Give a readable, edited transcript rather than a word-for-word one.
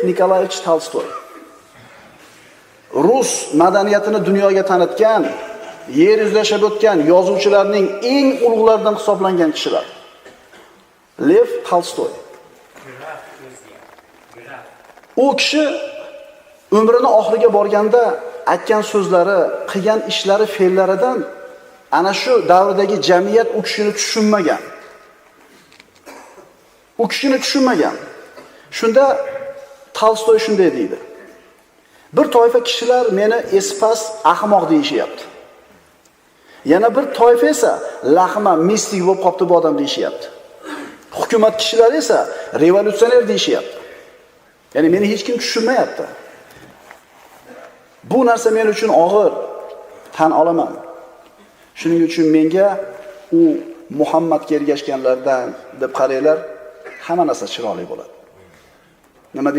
Nikolaevich Tolstoy. Rus madaniyatini dunyoga tanitgan, yer yuzida yashab o'tgan yozuvchilarning eng ulug'laridan hisoblangan kishilar. Lev Tolstoy. U kishi umrining oxiriga borganda aytgan so'zlari, qilgan ishlari, fe'llaridan ana shu davrdagi jamiyat u kishini tushunmagan. U kishini tushunmagan. Shunda Tolstoy shunday deydi: bir toifa kishilar meni espas, ahmoq deyishyapti. Yana bir toifa esa lahma, mistik bo'lib qopti bu odam deyishyapti. Hukumat kishilari esa revolyutsioner deyishyapti. Ya'ni meni hech kim tushunmayapti. Bu narsa men uchun og'ir, tan olaman. Shuning uchun menga u Muhammadga ergashganlardan deb qaranglar, hamma narsa chiroyli bo'ladi. Nima